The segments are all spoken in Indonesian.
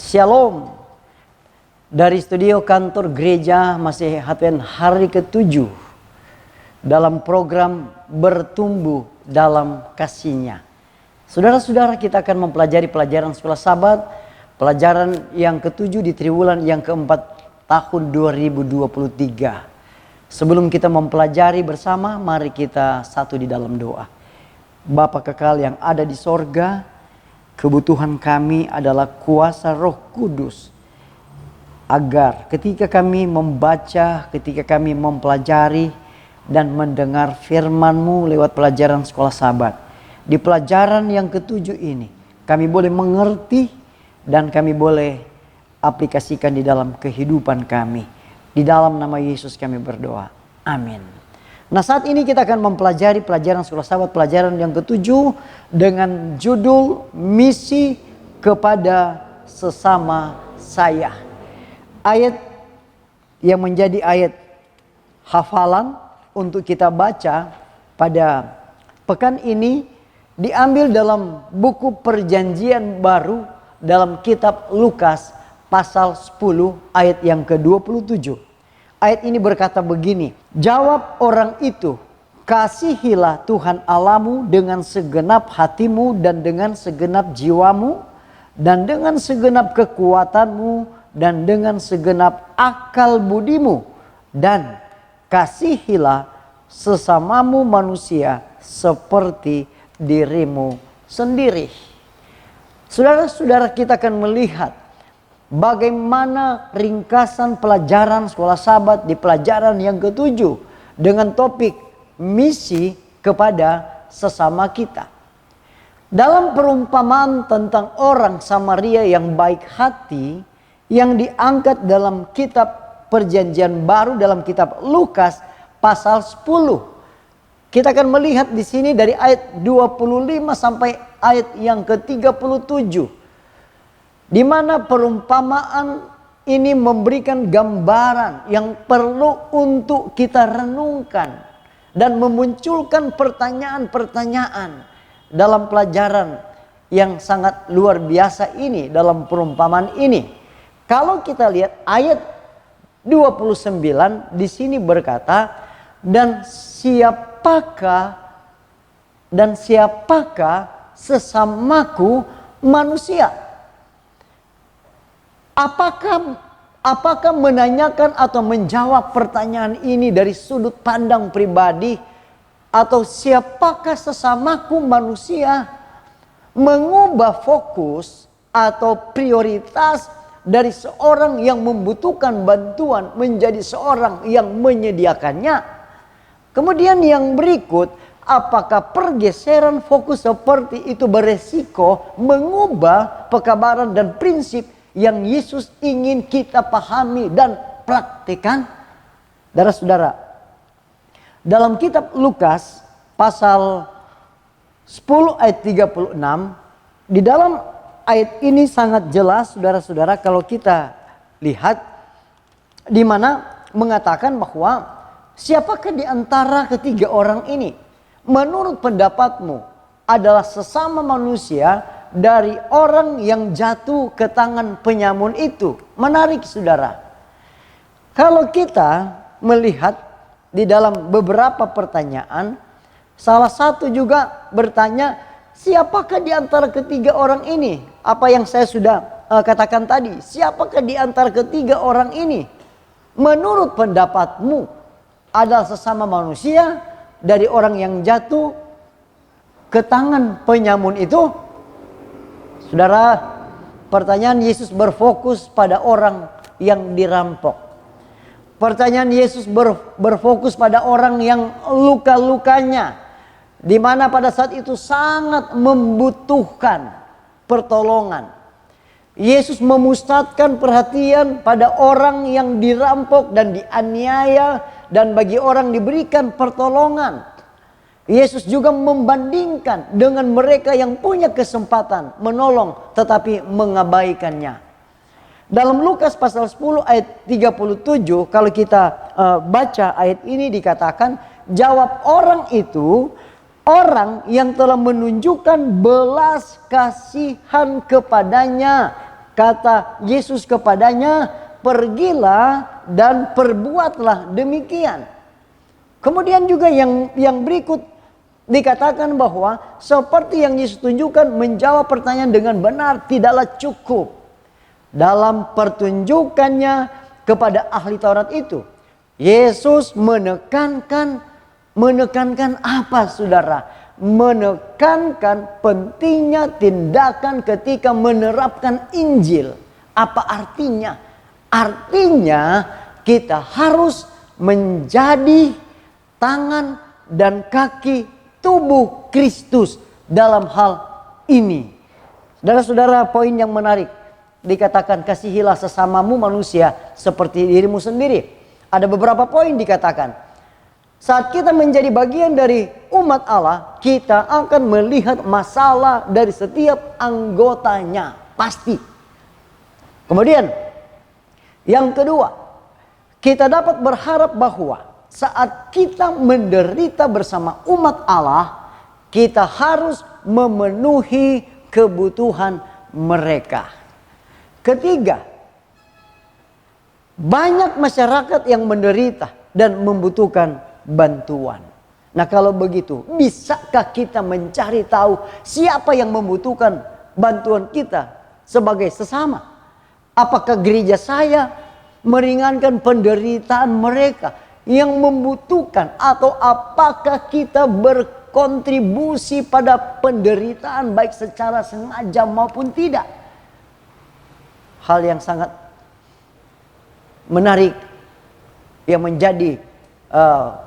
Shalom. Dari studio kantor gereja Masih Advent hari ke-7 dalam program Bertumbuh dalam Kasih-Nya. Saudara-saudara, kita akan mempelajari pelajaran sekolah Sabat, pelajaran yang ke-7 di triwulan yang ke-4 tahun 2023. Sebelum kita mempelajari bersama, mari kita satu di dalam doa. Bapa kekal yang ada di sorga, kebutuhan kami adalah kuasa Roh Kudus. Agar ketika kami membaca, ketika kami mempelajari dan mendengar firman-Mu lewat pelajaran sekolah Sabat, di pelajaran yang ke-7 ini kami boleh mengerti dan kami boleh aplikasikan di dalam kehidupan kami. Di dalam nama Yesus kami berdoa. Amin. Nah, saat ini kita akan mempelajari pelajaran sekolah Sabat, pelajaran yang ke-7 dengan judul Misi kepada Sesama Saya. Ayat yang menjadi ayat hafalan untuk kita baca pada pekan ini diambil dalam buku Perjanjian Baru dalam kitab Lukas pasal 10 ayat yang ke-27. Ayat ini berkata begini, jawab orang itu, kasihilah Tuhan Allahmu dengan segenap hatimu dan dengan segenap jiwamu dan dengan segenap kekuatanmu dan dengan segenap akal budimu, dan kasihilah sesamamu manusia seperti dirimu sendiri. Saudara-saudara, kita akan melihat bagaimana ringkasan pelajaran sekolah Sabat di pelajaran yang ke-7 dengan topik misi kepada sesama kita. Dalam perumpamaan tentang orang Samaria yang baik hati yang diangkat dalam kitab Perjanjian Baru dalam kitab Lukas pasal 10. Kita akan melihat di sini dari ayat 25 sampai ayat yang ke-37. Di mana perumpamaan ini memberikan gambaran yang perlu untuk kita renungkan dan memunculkan pertanyaan-pertanyaan dalam pelajaran yang sangat luar biasa ini dalam perumpamaan ini. Kalau kita lihat ayat 29 di sini berkata, dan siapakah sesamaku manusia? Apakah menanyakan atau menjawab pertanyaan ini dari sudut pandang pribadi, atau siapakah sesamaku manusia, mengubah fokus atau prioritas dari seorang yang membutuhkan bantuan menjadi seorang yang menyediakannya. Kemudian yang berikut, apakah pergeseran fokus seperti itu beresiko mengubah pekabaran dan prinsip yang Yesus ingin kita pahami dan praktikkan? Saudara-saudara, dalam kitab Lukas pasal 10 ayat 36, di dalam ayat ini sangat jelas saudara-saudara kalau kita lihat, di mana mengatakan bahwa siapakah di antara ketiga orang ini menurut pendapatmu adalah sesama manusia dari orang yang jatuh ke tangan penyamun itu? Menarik saudara. Kalau kita melihat di dalam beberapa pertanyaan, salah satu juga bertanya, siapakah di antara ketiga orang ini? Apa yang saya sudah katakan tadi, siapakah di antara ketiga orang ini menurut pendapatmu adalah sesama manusia dari orang yang jatuh ke tangan penyamun itu? Saudara, pertanyaan Yesus berfokus pada orang yang dirampok. Pertanyaan Yesus berfokus pada orang yang luka-lukanya, di mana pada saat itu sangat membutuhkan pertolongan. Yesus memusatkan perhatian pada orang yang dirampok dan dianiaya, dan bagi orang diberikan pertolongan. Yesus juga membandingkan dengan mereka yang punya kesempatan menolong tetapi mengabaikannya. Dalam Lukas pasal 10 ayat 37, kalau kita baca ayat ini dikatakan, jawab orang itu, orang yang telah menunjukkan belas kasihan kepadanya Kata Yesus kepadanya, pergilah dan perbuatlah demikian. Kemudian juga yang berikut dikatakan bahwa seperti yang Yesus tunjukkan, menjawab pertanyaan dengan benar tidaklah cukup. Dalam pertunjukannya kepada ahli Taurat itu, Yesus menekankan apa saudara? Menekankan pentingnya tindakan ketika menerapkan Injil. Apa artinya? Artinya kita harus menjadi tangan dan kaki tubuh Kristus dalam hal ini. Saudara-saudara, poin yang menarik dikatakan kasihilah sesamamu manusia seperti dirimu sendiri. Ada beberapa poin dikatakan. Saat kita menjadi bagian dari umat Allah, kita akan melihat masalah dari setiap anggotanya. Pasti. Kemudian, yang kedua, kita dapat berharap bahwa saat kita menderita bersama umat Allah, kita harus memenuhi kebutuhan mereka. Ketiga, banyak masyarakat yang menderita dan membutuhkan bantuan. Nah, kalau begitu, bisakah kita mencari tahu siapa yang membutuhkan bantuan kita sebagai sesama? Apakah gereja saya meringankan penderitaan mereka yang membutuhkan, atau apakah kita berkontribusi pada penderitaan baik secara sengaja maupun tidak? Hal yang sangat menarik yang menjadi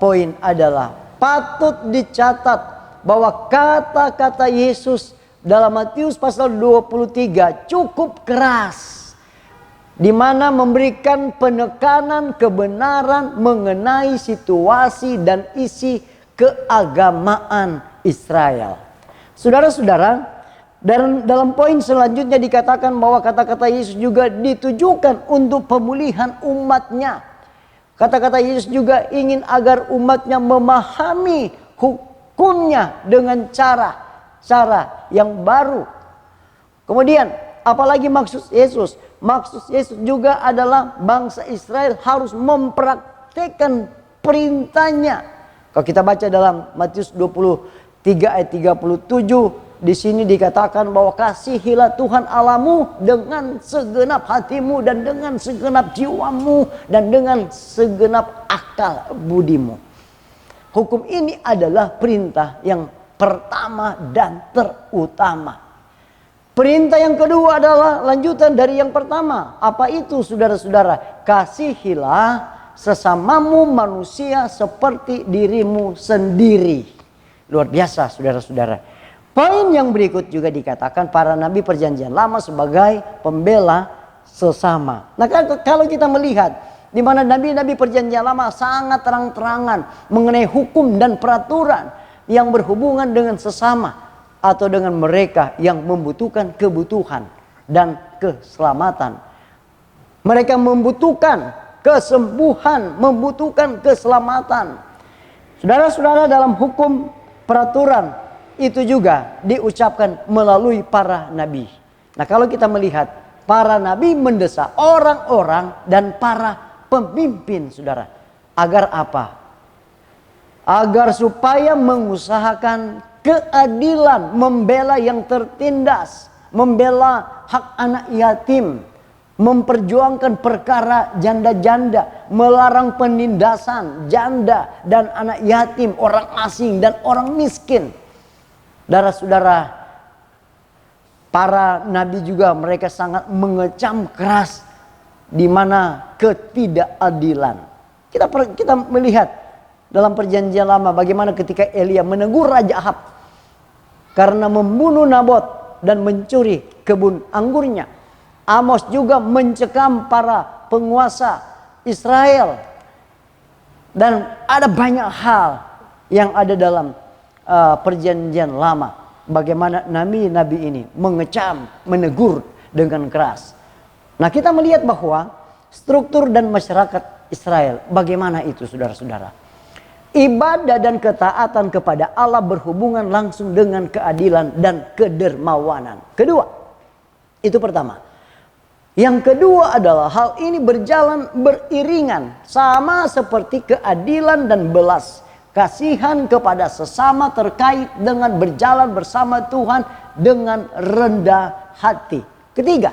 poin adalah patut dicatat bahwa kata-kata Yesus dalam Matius pasal 23 cukup keras, di mana memberikan penekanan kebenaran mengenai situasi dan isi keagamaan Israel. Saudara-saudara, dalam poin selanjutnya dikatakan bahwa kata-kata Yesus juga ditujukan untuk pemulihan umatnya. Kata-kata Yesus juga ingin agar umatnya memahami hukumnya dengan cara yang baru. Kemudian, apalagi maksud Yesus? Maksud Yesus juga adalah bangsa Israel harus mempraktekkan perintahnya. Kalau kita baca dalam Matius 23 ayat 37, di sini dikatakan bahwa kasihilah Tuhan Allahmu dengan segenap hatimu dan dengan segenap jiwamu dan dengan segenap akal budimu. Hukum ini adalah perintah yang pertama dan terutama. Perintah yang kedua adalah lanjutan dari yang pertama. Apa itu, saudara-saudara? Kasihilah sesamamu manusia seperti dirimu sendiri. Luar biasa, saudara-saudara. Poin yang berikut juga dikatakan para nabi perjanjian lama sebagai pembela sesama. Nah, kalau kita melihat di mana nabi-nabi perjanjian lama sangat terang-terangan mengenai hukum dan peraturan yang berhubungan dengan sesama atau dengan mereka yang membutuhkan kebutuhan dan keselamatan. Mereka membutuhkan kesembuhan, membutuhkan keselamatan. Saudara-saudara, dalam hukum peraturan itu juga diucapkan melalui para nabi. Nah, kalau kita melihat para nabi mendesak orang-orang dan para pemimpin, saudara, agar apa? Agar supaya mengusahakan keadilan, membela yang tertindas, membela hak anak yatim, memperjuangkan perkara janda-janda, melarang penindasan janda dan anak yatim, orang asing dan orang miskin. Saudara-saudara, para nabi juga mereka sangat mengecam keras di mana ketidakadilan. Kita melihat dalam perjanjian lama bagaimana ketika Elia menegur Raja Ahab karena membunuh Nabot dan mencuri kebun anggurnya. Amos juga mencekam para penguasa Israel. Dan ada banyak hal yang ada dalam perjanjian lama. Bagaimana nabi-nabi ini mengecam, menegur dengan keras. Nah, kita melihat bahwa struktur dan masyarakat Israel, bagaimana itu, saudara-saudara? Ibadah dan ketaatan kepada Allah berhubungan langsung dengan keadilan dan kedermawanan. Kedua, itu pertama. Yang kedua adalah hal ini berjalan beriringan, sama seperti keadilan dan belas kasihan kepada sesama terkait dengan berjalan bersama Tuhan dengan rendah hati. Ketiga,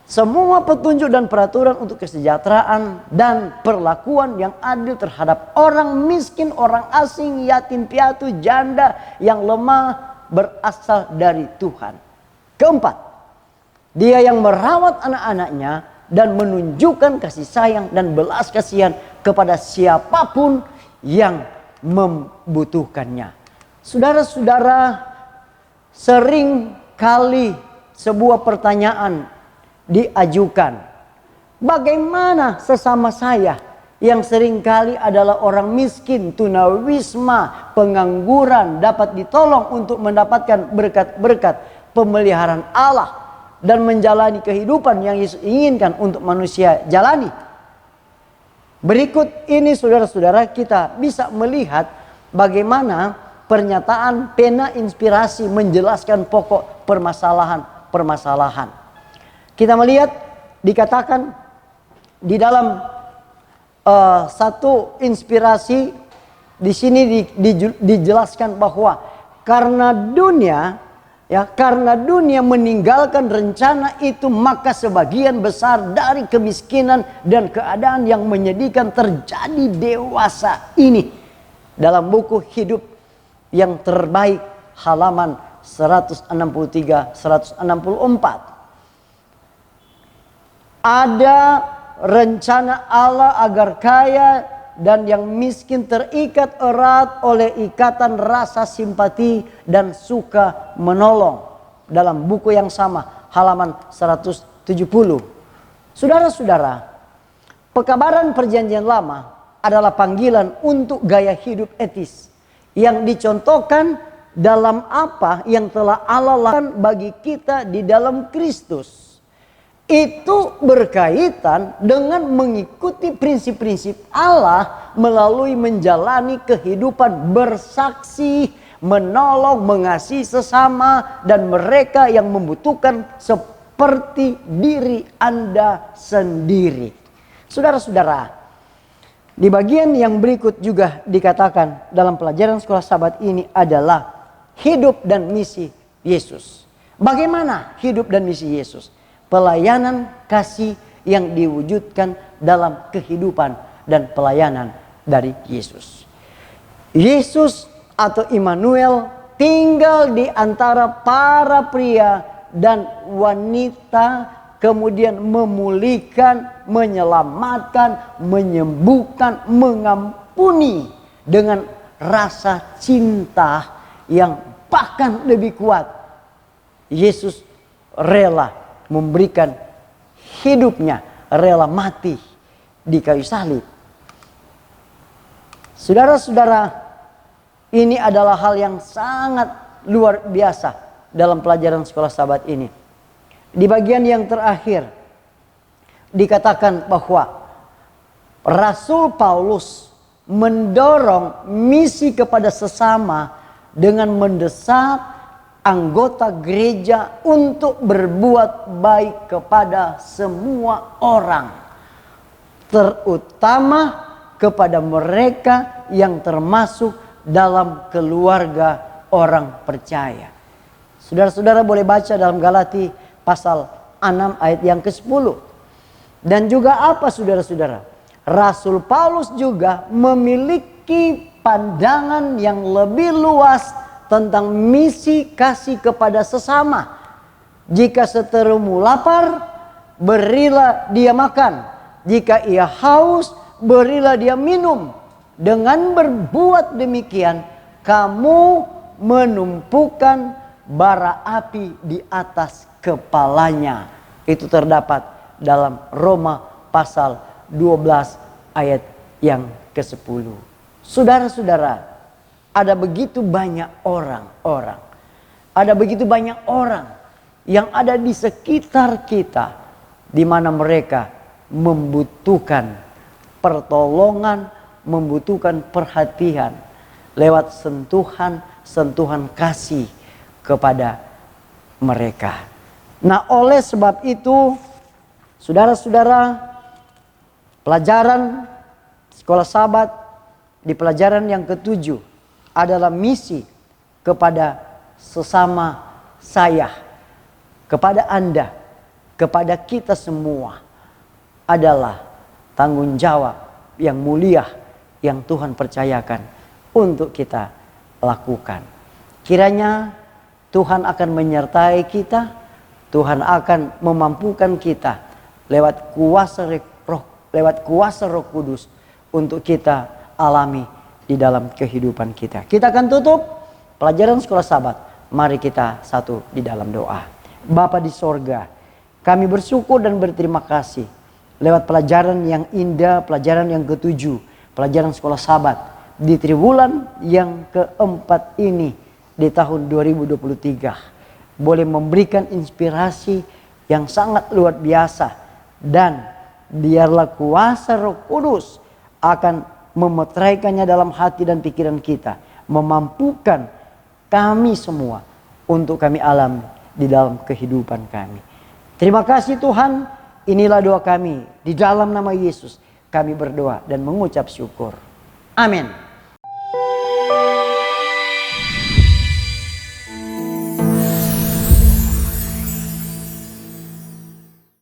semua petunjuk dan peraturan untuk kesejahteraan dan perlakuan yang adil terhadap orang miskin, orang asing, yatim piatu, janda yang lemah berasal dari Tuhan. Keempat, Dia yang merawat anak-anaknya dan menunjukkan kasih sayang dan belas kasihan kepada siapapun yang membutuhkannya. Saudara-saudara, sering kali sebuah pertanyaan diajukan. Bagaimana sesama saya yang seringkali adalah orang miskin, tunawisma, pengangguran dapat ditolong untuk mendapatkan berkat-berkat pemeliharaan Allah dan menjalani kehidupan yang Yesus inginkan untuk manusia jalani. Berikut ini saudara-saudara, kita bisa melihat bagaimana pernyataan pena inspirasi menjelaskan pokok permasalahan. Kita melihat dikatakan di dalam satu inspirasi di sini dijelaskan bahwa karena dunia meninggalkan rencana itu, maka sebagian besar dari kemiskinan dan keadaan yang menyedihkan terjadi dewasa ini. Dalam buku Hidup yang Terbaik halaman 163-164. Ada rencana Allah agar kaya dan yang miskin terikat erat oleh ikatan rasa simpati dan suka menolong. Dalam buku yang sama halaman 170. Saudara-saudara, pekabaran Perjanjian Lama adalah panggilan untuk gaya hidup etis yang dicontohkan dalam apa yang telah Allah lakukan bagi kita di dalam Kristus. Itu berkaitan dengan mengikuti prinsip-prinsip Allah melalui menjalani kehidupan bersaksi, menolong, mengasihi sesama dan mereka yang membutuhkan seperti diri Anda sendiri. Saudara-saudara, di bagian yang berikut juga dikatakan dalam pelajaran sekolah Sabat ini adalah hidup dan misi Yesus. Bagaimana hidup dan misi Yesus? Pelayanan kasih yang diwujudkan dalam kehidupan dan pelayanan dari Yesus. Yesus atau Immanuel tinggal di antara para pria dan wanita, kemudian memulihkan, menyelamatkan, menyembuhkan, mengampuni dengan rasa cinta yang bahkan lebih kuat. Yesus rela memberikan hidupnya, rela mati di kayu salib. Saudara-saudara, ini adalah hal yang sangat luar biasa dalam pelajaran sekolah Sabat ini. Di bagian yang terakhir dikatakan bahwa Rasul Paulus mendorong misi kepada sesama dengan mendesak anggota gereja untuk berbuat baik kepada semua orang, terutama kepada mereka yang termasuk dalam keluarga orang percaya. Saudara-saudara boleh baca dalam Galati pasal 6 ayat yang ke-10. Dan juga apa saudara-saudara? Rasul Paulus juga memiliki pandangan yang lebih luas tentang misi kasih kepada sesama. Jika seterumu lapar, berilah dia makan. Jika ia haus, berilah dia minum. Dengan berbuat demikian, kamu menumpukan bara api di atas kepalanya. Itu terdapat dalam Roma pasal 12 ayat yang ke-10. Saudara-saudara, ada begitu banyak orang-orang. Ada begitu banyak orang yang ada di sekitar kita, di mana mereka membutuhkan pertolongan, membutuhkan perhatian lewat sentuhan kasih kepada mereka. Nah, oleh sebab itu Saudara-saudara, pelajaran Sekolah Sabat di pelajaran yang ke-7 adalah misi kepada sesama saya, kepada Anda, kepada kita semua, adalah tanggung jawab yang mulia yang Tuhan percayakan untuk kita lakukan. Kiranya Tuhan akan menyertai kita, Tuhan akan memampukan kita lewat kuasa Roh Kudus untuk kita alami di dalam kehidupan kita. Kita akan tutup pelajaran Sekolah Sabat. Mari kita satu di dalam doa. Bapa di sorga, kami bersyukur dan berterima kasih lewat pelajaran yang indah, pelajaran yang ke-7, pelajaran Sekolah Sabat di triwulan yang ke-4 ini di tahun 2023. Boleh memberikan inspirasi yang sangat luar biasa, dan biarlah kuasa Roh Kudus akan memeteraikannya dalam hati dan pikiran kita, memampukan kami semua untuk kami alami di dalam kehidupan kami. Terima kasih Tuhan, inilah doa kami. Di dalam nama Yesus kami berdoa dan mengucap syukur. Amin.